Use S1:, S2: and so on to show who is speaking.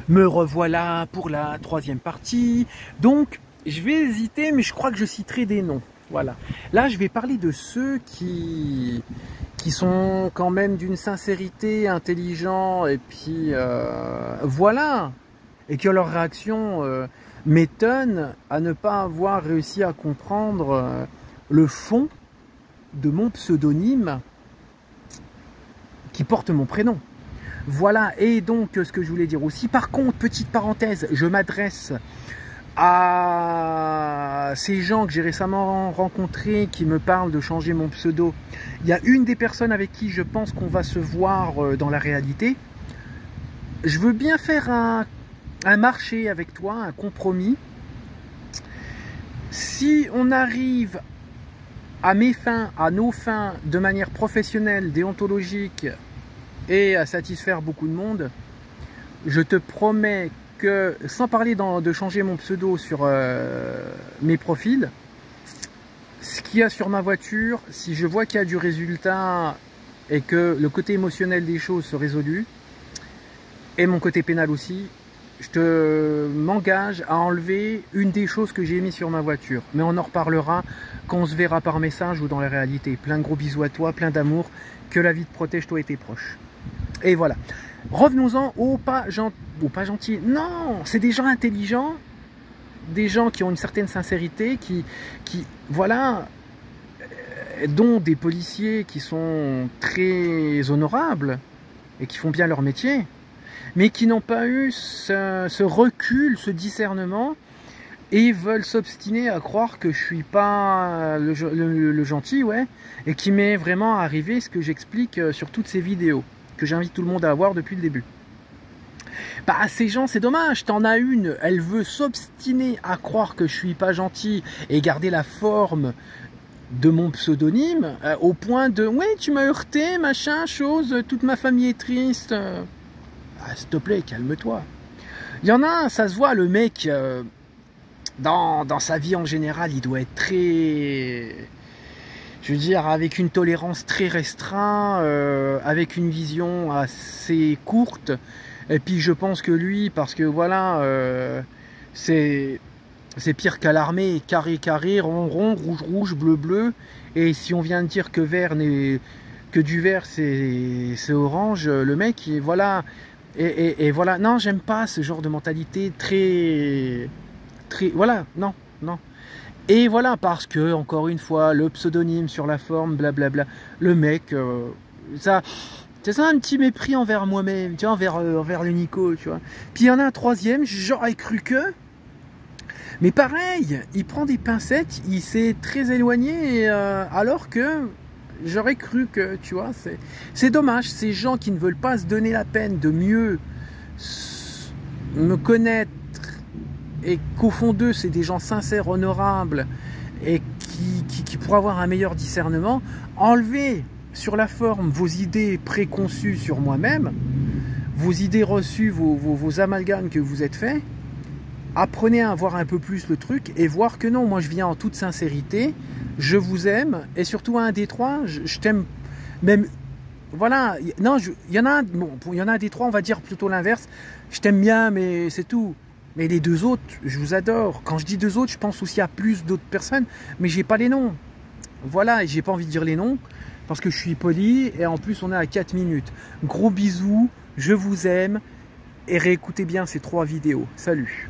S1: Me revoilà pour la troisième partie. Donc, je vais hésiter, mais je crois que je citerai des noms. Voilà. Là, je vais parler de ceux qui sont quand même d'une sincérité, intelligents, et puis voilà. Et que leur réaction m'étonne à ne pas avoir réussi à comprendre le fond de mon pseudonyme qui porte mon prénom. Voilà, et donc ce que je voulais dire aussi, par contre, petite parenthèse, je m'adresse à ces gens que j'ai récemment rencontrés qui me parlent de changer mon pseudo. Il y a une des personnes avec qui je pense qu'on va se voir dans la réalité. Je veux bien faire un marché avec toi, un compromis. Si on arrive à mes fins, à nos fins, de manière professionnelle, déontologique, et à satisfaire beaucoup de monde, je te promets que, sans parler de changer mon pseudo sur mes profils, ce qu'il y a sur ma voiture, si je vois qu'il y a du résultat et que le côté émotionnel des choses se résolue, et mon côté pénal aussi, je m'engage à enlever une des choses que j'ai mis sur ma voiture. Mais on en reparlera quand on se verra par message ou dans la réalité. Plein de gros bisous à toi, plein d'amour, que la vie te protège, toi et tes proches. Et voilà. Revenons-en aux pas gentils. Non, c'est des gens intelligents, des gens qui ont une certaine sincérité, qui voilà, dont des policiers qui sont très honorables et qui font bien leur métier, mais qui n'ont pas eu ce recul, ce discernement, et veulent s'obstiner à croire que je suis pas le gentil, ouais, et qui m'est vraiment arrivé ce que j'explique sur toutes ces vidéos, que j'invite tout le monde à voir depuis le début. Bah, ces gens, c'est dommage, t'en as une, elle veut s'obstiner à croire que je suis pas gentil et garder la forme de mon pseudonyme, au point de, ouais, tu m'as heurté, machin, chose, toute ma famille est triste. Ah, s'il te plaît, calme-toi. Il y en a un, ça se voit, le mec, dans sa vie en général, il doit être très... Je veux dire, avec une tolérance très restreinte, avec une vision assez courte. Et puis je pense que lui, parce que voilà, c'est pire qu'à l'armée, carré, carré, rond, rond, rouge, rouge, bleu, bleu. Et si on vient de dire que vert n'est que du vert, c'est orange, le mec, voilà. Et voilà, non, j'aime pas ce genre de mentalité très, voilà, non, non. Et voilà, parce que, encore une fois, le pseudonyme sur la forme, blablabla, le mec, ça, c'est ça, un petit mépris envers moi-même, tu vois, envers le Nico, tu vois. Puis il y en a un troisième, j'aurais cru que, mais pareil, il prend des pincettes, il s'est très éloigné, alors que j'aurais cru que, tu vois, c'est dommage, ces gens qui ne veulent pas se donner la peine de mieux me connaître, et qu'au fond d'eux, c'est des gens sincères, honorables, et qui pourraient avoir un meilleur discernement, enlevez sur la forme vos idées préconçues sur moi-même, vos idées reçues, vos amalgames que vous êtes faits, apprenez à voir un peu plus le truc, et voir que non, moi je viens en toute sincérité, je vous aime, et surtout un des trois, je t'aime, même, voilà, non, il y en a un, bon, il y en a un des trois, on va dire plutôt l'inverse, je t'aime bien, mais c'est tout. Mais les deux autres, je vous adore. Quand je dis deux autres, je pense aussi à plus d'autres personnes, mais j'ai pas les noms. Voilà, et j'ai pas envie de dire les noms, parce que je suis poli, et en plus on est à 4 minutes. Gros bisous, je vous aime, et réécoutez bien ces 3 vidéos. Salut.